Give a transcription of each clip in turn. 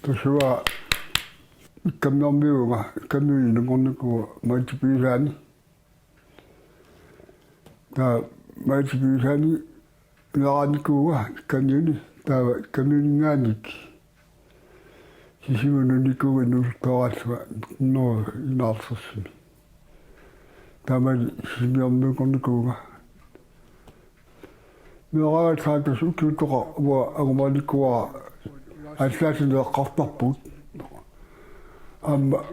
Tuossa kami on myymä, kami on niinku maitipyysääni. Tää maitipyysääni laanikuva kamioni, tää kamioni ngäänikki. Siis minun niinku nuustaasva no inalsassani. Tämä siis on myymä. Minä olen saanut sukutuqa agmanikua assasin qaftaput. Amma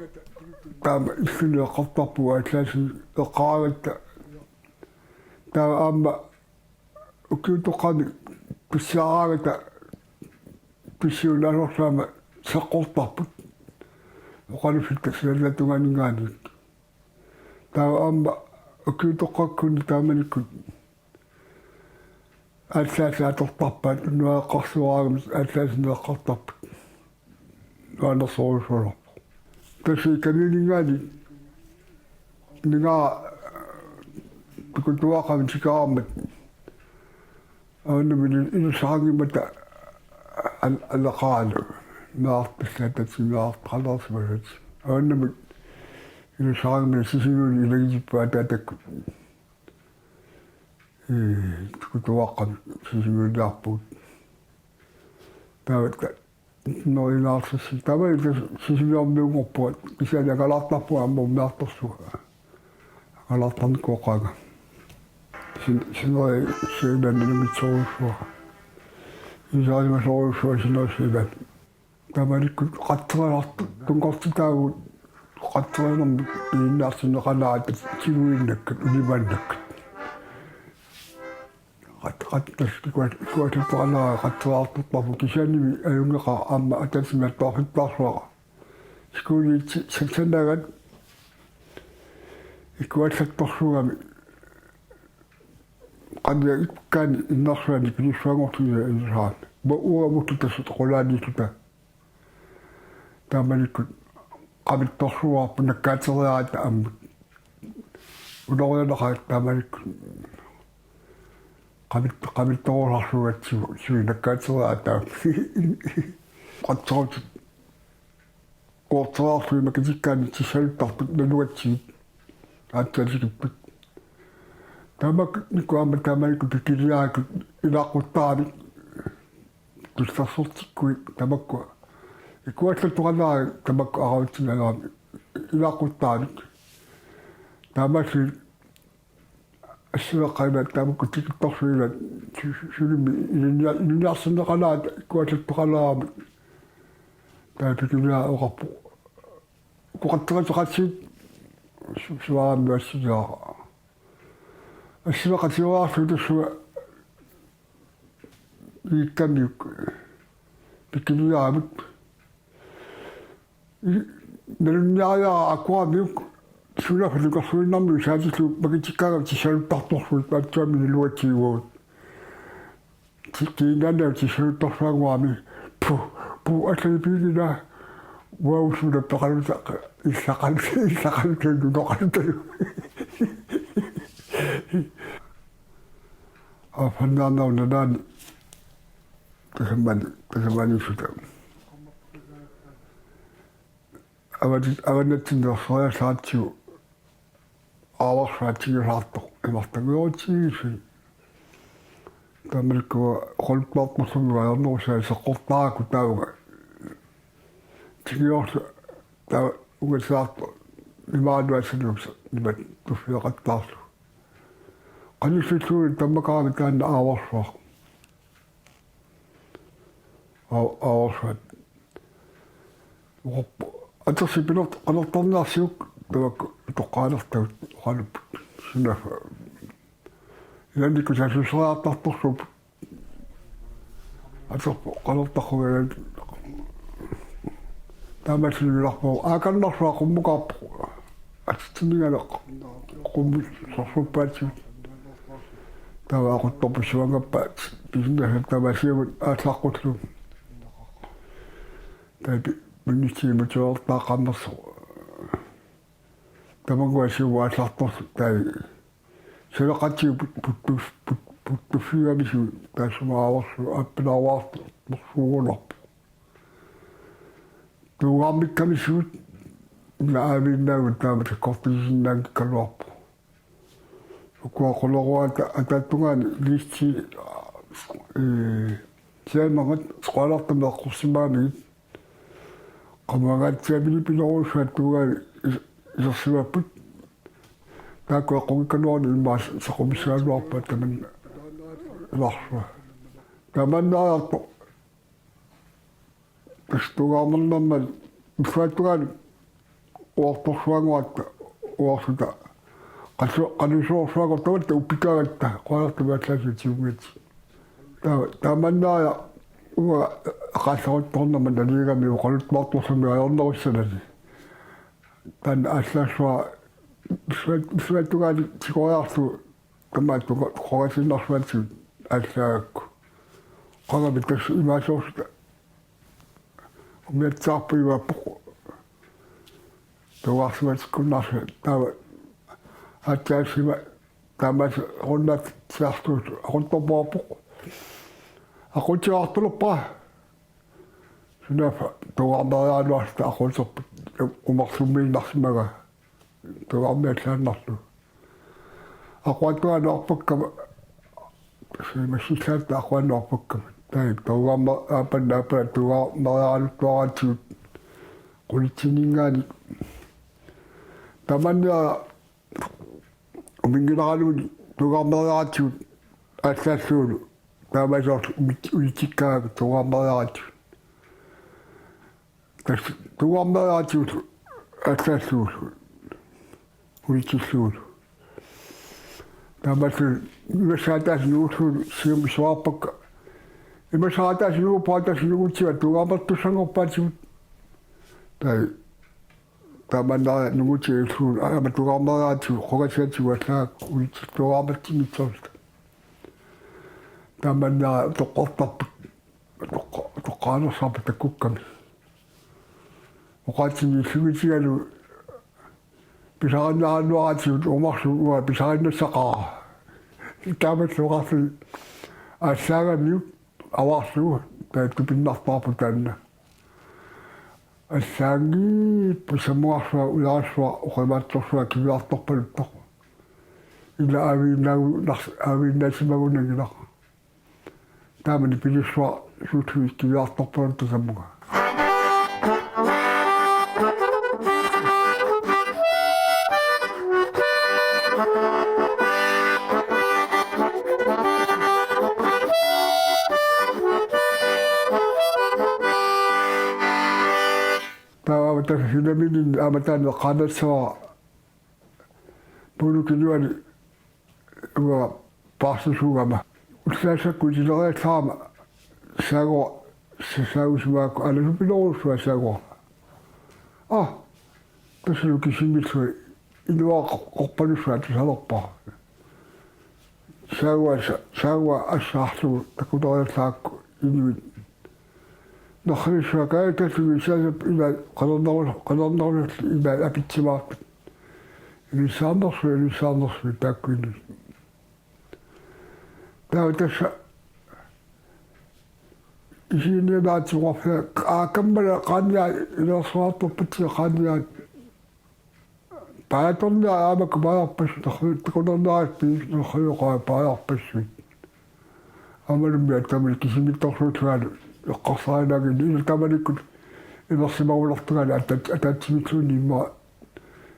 tämä isin qaftaput assasin qaavat. Tämä amma sukutuqani pissaarata pissiunarosama saqortarput. Oqalusitta sillatunganingaani. Tämä amma sukutuqakkuni taamanikut Alsaasaatortarpaat nuaqarsuaraamis alsaasineqqartarpat nuanersorusororpo tassi kamiuningaani ningaa tukutuaqamin sikaarmat aunamini inusaangimata alaqaalu naartassaatatsingaartaqalarsmalat aunamit inusaangimata sisinuuni ilagijippaataatakku tukutuaqqam sisimuliarpuut taavata noinaarssassi tavata sisimiormiungorpuat kisianakalartarpu ammormiartorsuga akalartarnikuoqaaga sinoi siinannimitsorussua isaanimasorussua sinoissiivat tamanikku qatterelartu tunqortitaagut qatterenermi iinnaarsineqalaata siguinnakkat ulimannakkat kuatuttuqanaa qattuaartorparpu kisianimi ayungeqa aamma atansimattoorfittarsuaqa skuuliitsi saksanagat ikuatsattorsugami qannia ikkaani innarsuani pinissuangortuja isaat ma uamuttu tassut qulaaniituta taamanikkut qamittorsuarpu nakkaateriaata ammut unorianaqa taamanikkut qamittorularsugat suinakkaateraata qatsorut qoorteraarsuima kitikkaani tissaluttarput nanugatsigit aatsalikipput tamak nikuama taamanikku pikiliaakut ilaaqquttaamik tussarsortikkui tamakku ikuatlattuqanaa tamakku arautsinagaami ilaaqquttaamik taamasi ассуэққайма таамукку тикитторсуила сулими илиниарсинеқалаата иккуататтоқалаама таапикилиа оқарпу қуқаттеқатеқатсиит суарамми ассилиара ассуэқатиуаарсулуссуа иккамиук пикилиаамут налунниариара аккуамиук сулафлукарсуиннарми саатиллу пакитиккаагам тисалуттарторсуут паатсуами луатсигуут тиинанаа тисалуттарсаагуами пу атлипигина ваусула пақалута иллақалу ноқалталу афаннааннауннаани тасамани сута аваннатсиннерсоя саатсиу аварсаатигилаартоқ имартагуутсигиси тамилкуа холпаартмусунгуаернерусаа сеққортааку таауга тигиорса таа угасаарто имаануассанукса имат туффиоқаттаарлу qanissutsuuli tammakaavi taanna aavarsuaq aavarsuat uqorpu атерсипилорт qanartarniarsiuk тавакку тоққаалертагут оқалуп синафа иланникку сасусераартарторсуп атерпу qanartaqquгаат таамассилуларпу ааканнарсуа qummuqaarpu атсиннигалеқ qummus сорсуппаатсу таваақутторпуссуангаппаат писиннасат тамасиамут ааллаққутлу таапи миннитсиимутуортааққаммерсо тамагуасиуаалларторсу таа сулеқатсиу путтуффиамису таасумааварсу аппилааваарто морсуугуларпу tuugaammikkamissuut naaviinnaagut taamata kortisinnaangi kaluarpo ukuaqoloruata ataattungaani liisti siamagat sqalartameeqqursimaamigit qamagaatiamini pilorusuat tuugaani isersimapput taakua qongikanuarni immaas saqumissaanuarpa taman larsua tamannaarto tustugaamernammal ufaattugaani uartorsuanguatta uarsuta qanusoorsuago tavatta uppikaagatta qoalartamaallaassutiuguati tamannaaya uga aqaalloruttornamman aliigami uqalutmaartorsami ajornerussanani tan аассаасуа суаттугаали тикориарсу тамаатту қорасиннарсуатсуут аассаагакку qagami tas imaasoosta umiatsаарpuivaappoq tuarsuatikkunnaarsu taava aatsaassima taamaas runnaat siartuut aquntorpoorpoq aqutiartuluppa sunafa tuarmeriaanuarsta aqulserput umarsummiinnarsimaga tuarmiallaannarlu aquatuanuarpakkama симассилаатта ақуаннуарпаккама таи таугаама аапаннаапа туармериаралуттуаратсуут qulitsinningaani tamannia umingilaraluuni tuarmeriaratsuut аассааллуулу таамасоор улитиккаага туармериаратсуут тас туармериаратсуут аассааллуулу улитиллуулу tamassu imasaatas nuusuun siumisuarpakka imasaatas nuupaatas nuutsiva tuugamartussangorpaatigut tai tamannaa nuutsiilsuun ama tuugamaraatiu qogasiatigu ulittuarmattimitsorta tamannaa toqqortarput toqqaanersarpa takkukkami oqaatsinniillugitigalu pisaarinnaannuaratigut umarsuua pisaarinnassaqaa taamatluqarlu аассаагамиут аваарсуа тааттупиннарпаарпу таанна ассааги пусамуарсуа улаарсуа оқамаатторсуа кивиарторпалуттор ила авииннаагу авииннаасимагунагилар таамани пилиссуа суутуи кивиарторпалутту саммуга Sinaminin amatan qanatsua pulukinuani uga paarsusugama ullaasakku itineriallaama sago sausmaakku alasupilorusua sago tasalu kisimitsui inua qorpanusua tasalorpa sagua assaarlu takuteriallaakku inuit نخرج كايتا في رسالة إلى قدرنا إلى الابتلاء لسان نصر تاكل تاوتش يجيني ناتي وفاء أكمل قانيا إلى صلاة وبتي قانيا بعدنا أمك بايع بس تقولنا نخرج بايع بس أمر بيعتمد كسيم التصويت هذا القصائد اللي تملك المصيبة والأخطاء أتاتيتوني ما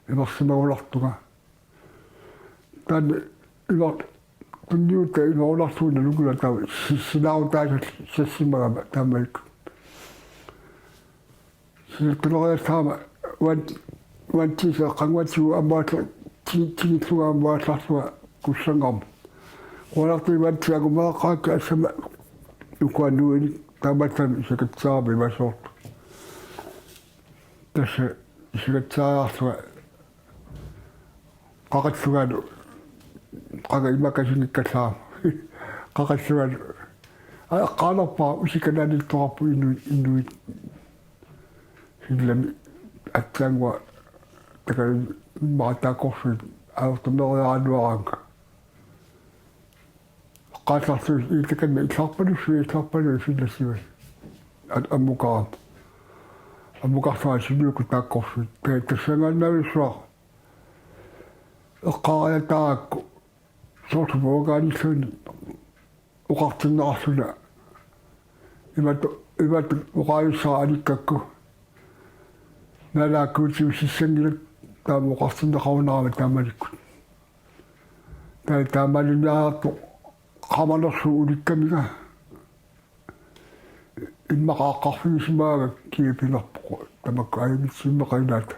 المصيبة والأخطاء كان كنيوتا إلى والأخطاء نقول تاوي سلاو تاجت سيسمى تملك سيطلع تاما وانتي سقنواتي وأمات تيتلو أمات لحظة كشنغم ولكن وانتي أقوم قاك أسمع يقولون تابتن شكتسابي بشوط تش شكتسابي قاقت سواد قاقت ما كشني كتساب قاقت سواد قالوا با وش كنا نتوقف إنه لم أتسمع تكلم ما تاكوش أو تمر عنوانك قاطعت يتكلم يتلقبل في النسيوي المقام амукарсаа синуку тааккорсут тассангааннависуа эққариатаакку сорту боогааниллуни уқартиннаарсуна имату уқааюссаа аликкакку налааккуутиу сиссангилак таама уқартиннақарунаарама таамаликку таамалинаарту qamalarsuu ulikkamiga иммақааққарфигисимаага киипиларпоқу тамакку аимитсиммақаинаата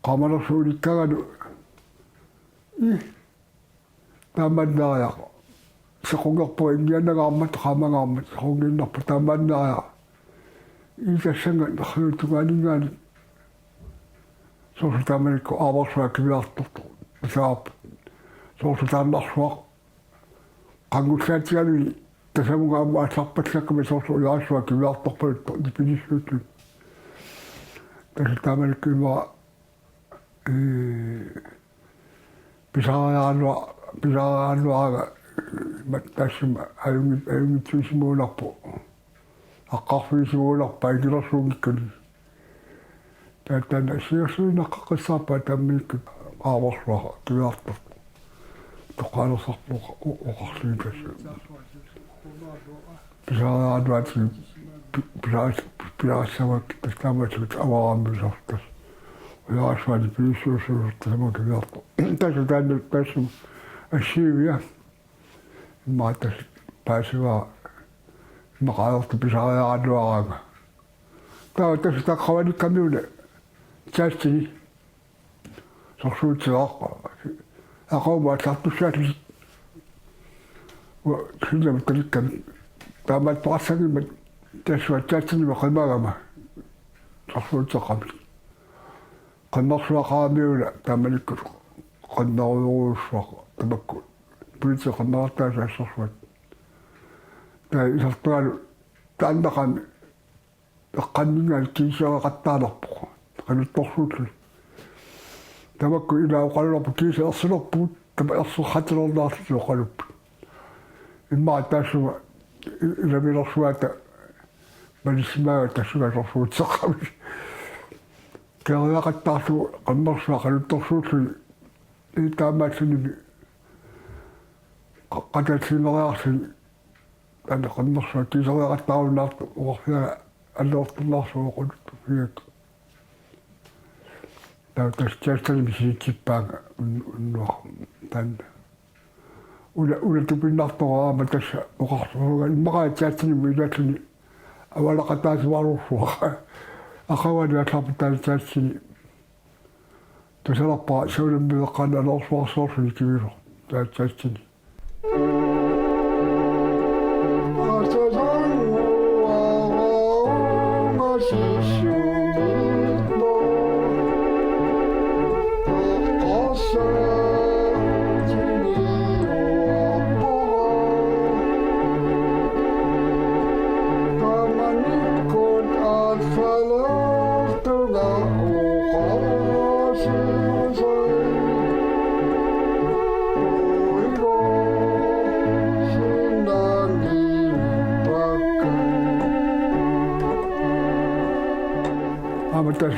qamalarsuu ulikkaгану тааманнаая сақунгерпо ингианнагаармат qamangаармат сақунгиннарпу тааманнаая исассанга нахлутугаанингаани сорсу тааманикку ааварсуа кивиарторту саап сорсу таамнарсуа qangullaatigaluни tasamungaamma atsarpatlakками сорсу уяасуа кивиарторпалутто дипилиссууту тасатааманикку имаа писаараануага маттассима аюнгитсуисимууларпу аққарфигисимууларпа илерсуугиккуни таатана сиерсуинаққаққиссаарпа таамминикку ааварсуа кивиартор тоқалерсарпуqa уқарлиитасса писаараануати пилаассавак тастааматсут аварааммисартас уяасвани пилиссуусууртасама кивиарто тассам ассиивиа имаатас паасива мақаарту писаараануарага таққаваниккамиуна таастини сорсуутсеқарпа ақаума атлартуссаатли ва синам таликкам таамат пассагимат тассуаттаатсини мақимагама сорсуутсеқарми qannarsuaqaamiula taamalikku qannaruuruussuaq tamakku pulitsi qannartaasaassarsuat taa isartualu taannaqami eqqanningaal kiisaqattaalarpoq qanuttorsuutlu tamakku ilauqallerpu kiisaersilerpuut tama erserhatilernaarlu qaluppu immaa taassuga ilavilersuata malisimaaga tassugasorsuutseqqami кериақаттаарлу qammersua qaluttorsuutlu таамаатсуни qatatsineриарсини ана qammersua кисериақаттааруннаарту уқарфига аллеортуллаарсуоқулутту фиак таутастаастани сиитсиппаага уннуа тан ула тупиннартораама тасса уқарсууга иммақаатсаатсини милатлуни авалақатаасуарурсуа ақавани атларпутаалитаассини тасаларпаа саулэммиеққана алорсуарсуарсуни кивило таатсаассини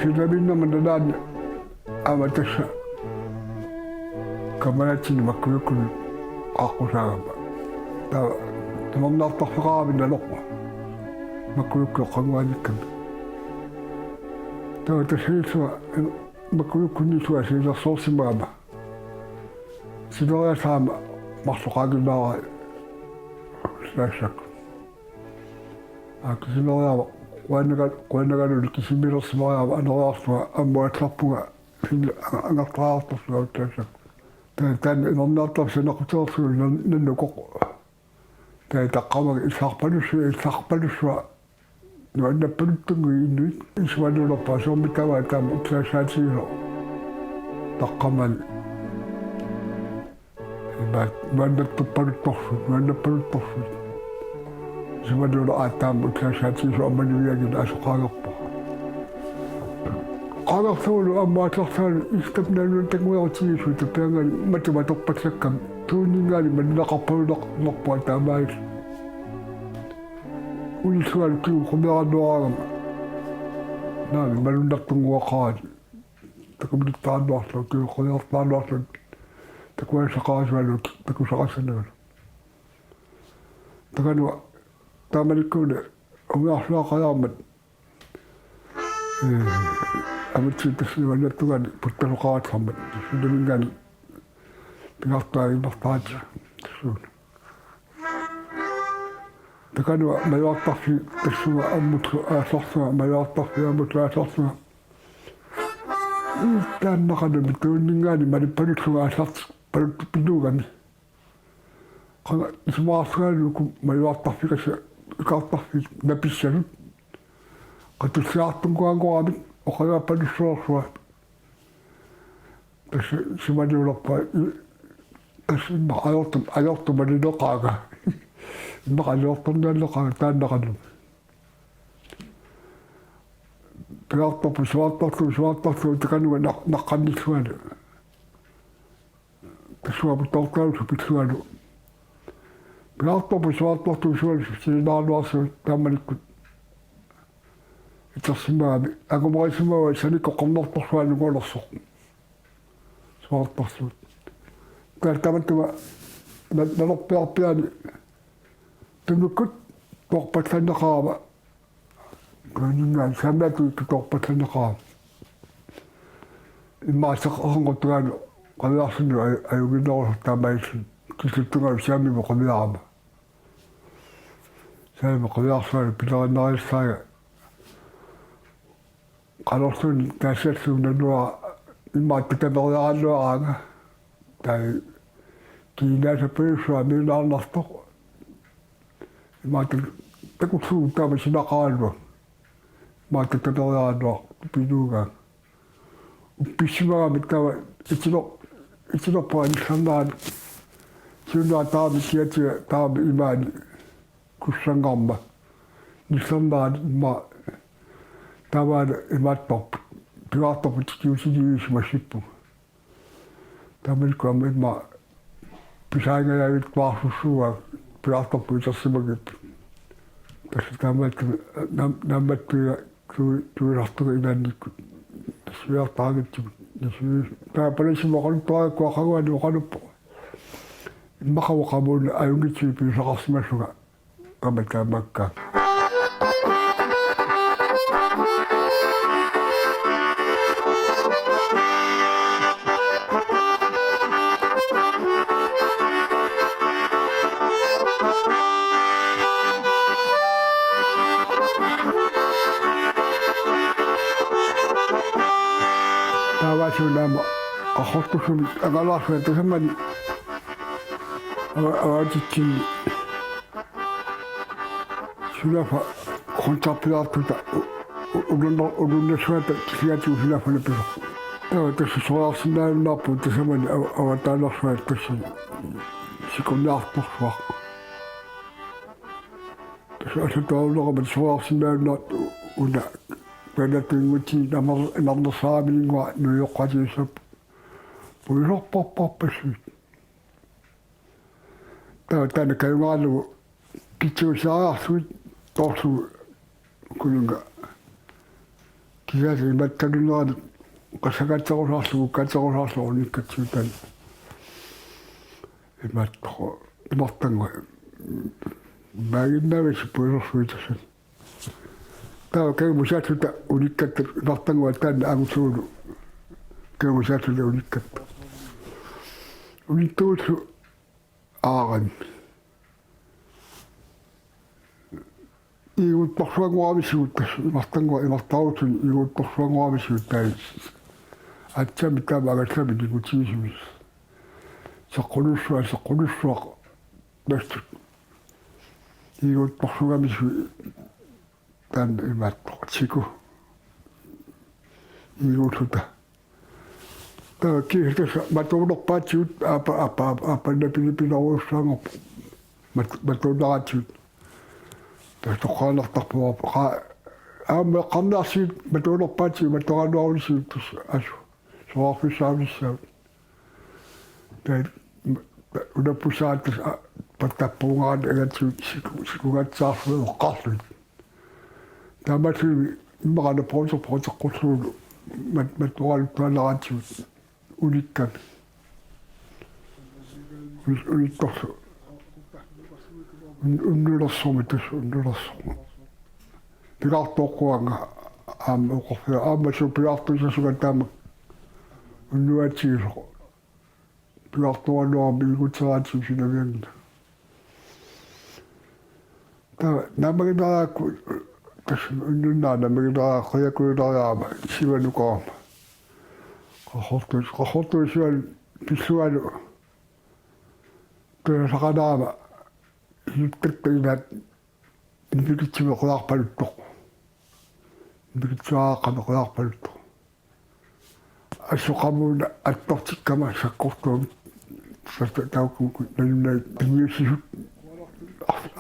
Sinabinnamananaan amatassa kamanatsin makkuyukkun qaqqusaagamma tamarnaartarfeqaaraminnalerpa makkuyukku qanguanikkammi tassiliitsua makkuyukkunnisua silersoorsimaama sileriasaama marsoqaaginnaara saassak akisileriaama qannagaluli kisimilersimariaama aneriarsua ammuatlarpuga angartaraartorsuga taassak taan inernaartarsinaqutaersugu nannukoq taqqamaga issarpalussua nuannappaluttungui innuit isuanulerpa soormitavaa taama utsaassaatigilo taqqamani nuannappaluttоrsut isuanula aataama utsaassaatigilu ammanuiagina asuqaagerpa qagersuulu ammaatlarsaani istamnaluun tanguerutigisu tapiangani matumatorpatsakkam tuuningaani mannaqarpalunernerpua taamaayil ulisualu kiu qumerannuaragama Nani malundatung wakaad. Takumlitaan wahla, kuyuquyartaan wahla. Takuwa saqaaswalo, takusaqasanawalo. Takanwa, tamalikune, umiaxlaaqayaamat. Amitsuutasniwallatugani puttaluqaatsammat. Sudamingani, pinartaagimartaatsa. Tassuun. Takanwa, mayaartarfi, tassuga ammutsu aasorsuga, mayaartarfi ammutsu aasorsuga. Taannaqanami tuunningaani malippanutsuga aasartu paluttupinuugami. Qanga ismaarsugaluku mayaartarfikasa ikaartarfi napissalut. Qatussiaartunkuangoramit oqagaappanussuarsua. Tassi simaniularpa tassi imma ajortumalinoqaaga. Imma ajortornaallaqaaga taannaqanumi. Piartorpu suartartu takanuga naqqannissualu. Tassuapu tortausu pitsualu. Piartorpu suartartu sualu sinaaluarsu taamalikkut. Itassimaami agumaraisimawa sanikko qornortorsualugolersoq. Suartarsuut. Tamattuga nalerpiarpiani tunukkut torpatsanneqaama. Kunungan samatu torpatsanneqaama. Immaasaqarnguttugaanu qaviarsinu ayuginnerus taamaissin kisuttungalu saamimu qaviarama. Saamimu qaviarsualu pilerinnarisaaga qalorsuun taassatsuunanua immaattakaveriaralluaraaga tai kiinaasappiussua miinaarnartoq immaattak takutsuu taama sinaqaalua immaattakaveriaralluar pinuugaa uppissimagami taama itinorpua nissarnaani siunnaa taami kiatiga taami imaani kussangarma nissarnaani imma taamaana imaattorput pigaartorput kiusiniusimassippu taamalikku amma imma pisaangalaavit vaarsussuuga pigaartorpu itarsimagip tassa taamaattu nammattuiga tuilartuga imaannikkut tassuiartaagitsugut taapalasimaqaluttuaakkuaqaguani oqaluppo immaqavuqamuuna ajungitsui piusaqarsimassuga qama taamakkaa. Taavaasuunaama aqortusumit aqalaarsuga tasammani avaatitsinni sulafa qontarpilaartuta ununnasuata kisiatiu sulafana pisoq. Taava tassi soraarsinnaanunnaarpu tasammani avataanarsuat tassi sikunnaartorsuaq. Tassi asataulleqamat soraarsinnaanunnaat una Penatuinguti namarnersaamilingua nuyoqqatiussap puisorporporpassuit. Taana kayungaalugu kitsuusaarsuit torsu kulunga kisaasi imattaluneraani qassakatserusaarlugu katserusaarlugu nikkatsiutan imatto imartangua maaginnavasi puisorsuitassan. Tawa kayumusatuta unikkatta imartangua taanna agutsuulu kayumusatuta unikkatta. Unittuutsu aaran. Iiguttorsuanguamisuut tassu imartangua imartarutsuni iiguttorsuanguamisuut tai atsami taama agatsami nikutiisumis. Saqqunussuaq nastut. Iiguttorsugamisuut tan imattoqatiku iututa ta kiistassa matuunerpaatsiut aappanna pilipinaruussaangorp matuunaraatiut toqaanartarpua aama qarnaarsiit matuunerpaatsiu matoqanuarulisiut asu soarfissaamissaut ta unappusaat pattappuungaat agatsiut sikugatsaarsuuq qarlut. Tamatsuvi imaqana proteqqulluulu matuqaluttuanaratiut ulikkami ulittorlu unnulersormi tassu unnulersormu pilartoqquanga aama uqorfia aama su pilartusasuga taama unnuatigisoq pilartoanuarmi ilguteraatigu sinavianna ta namaginaraakku tassu unnunnaana maginara qiyakulinariaama sivanuqaama qahortu sivan pissualu peasaqanaama yuttakkainaat nipikitsime quyaarpaluttoq nipikitsuaaqama quyaarpaluttoq assoqamuuna attortikkama sakkortuami taukku nalunai timiussisut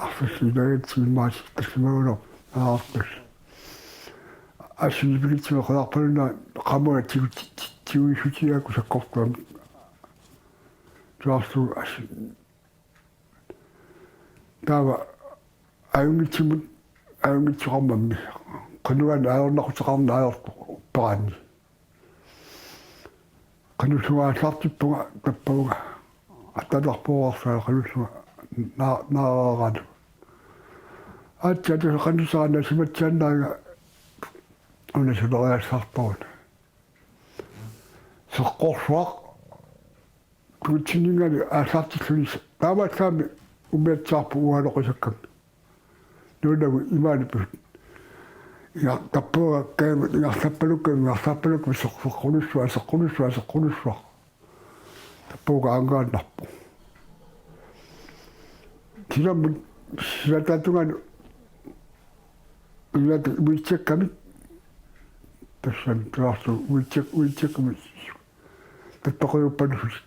арфассинаагатсимаасик тассимагунер аартас ассинипикитсима қуларпалуна қамуа тигуисутиааку саккортуами туарсу асси таава аюнгитсимут аюнгитсоқармамми қануан аернақутеқарна аерто параанни қанусугаасаартиппуга таппауга атталарпуарсаа қанусуга наараараату атчату қанусаана симатсианнаага унасулериассаарпагут соққорсуақ кутсинингали аасаартиллуни таамаатсаами умиатсаарпу уалоқисакками нуунагу имааниппут я таппуга кайма ингартаппалукку соққунуссуа таппуга ангааннарпу тиламмут силатаатунгану илат уитсакками тассан туарсу уитсакками таттоқиуппанусут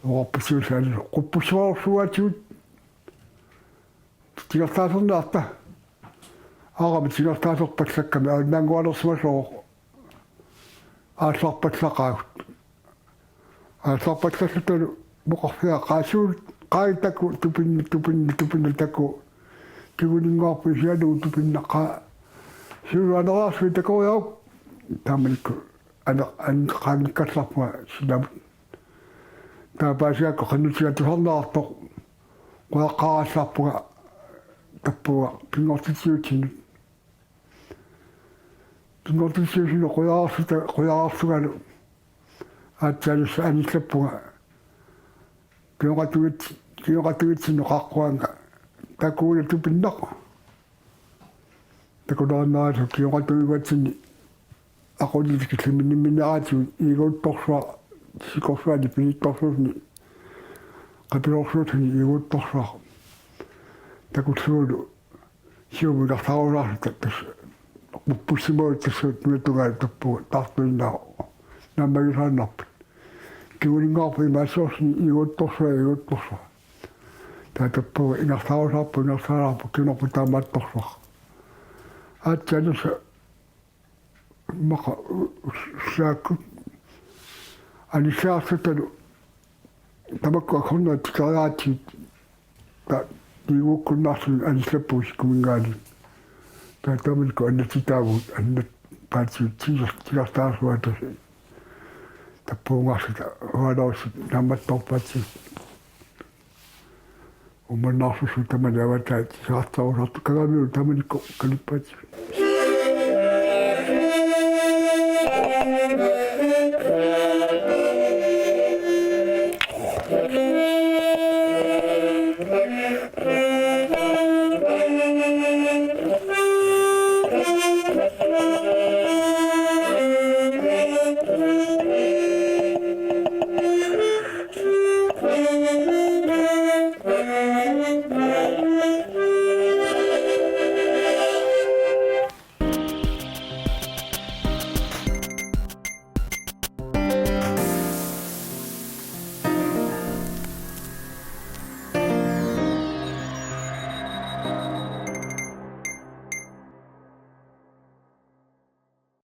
оорпусуусаали қуппусуарсуатиут тигартаасернаарта аарами тигартаасерпаллакками ааннаангуалерсимасоо аасаарпаллақаагут аасаарпаллассуталу моқарфиа qaasuut qaitaku tupinna taku kiguningoarpu sianu tupinnaqa siuaneraarsui takoriau taamanikku qaannikkallarpua sinamut taapaasiakku qannutigatusarnaartoq quaqqaarassarpuga tappuga pingortitiusinu quyaarsugalu aatsaalissa anissappuga kiyoqatuitsinu qaaqquanga takuula tupinnaqu takunaarnaasu kiyoqatuivatsinni aqullitikilluminnimineraatu iiguuttorsua sikorsuani pinittorsuusni qapilorsuutni iiguuttorsua takutsuulu siumuilartarunaarta tas uppussimuut tassuut nuitungaali tappuga tartuinnaa nammagisaannarput kiulingaarpu imaassuarsni iiguuttorsua taatappuga inartarusaarpu kiunerpu taamaattorsua aatsaalusa maqa saakku anisaarsutalu tamakku akhornaa tikariaatiit ta iiguukkunnaarsun anisappuus kumingaali taatamanku annatitaavuut annat paatsiut tigartaarsuatas tappuungaarsuta hualarussut naammattorpaatsi umannаарsussu tamani avataat saartarusartu kagamiulu tamanikko kalippaatsi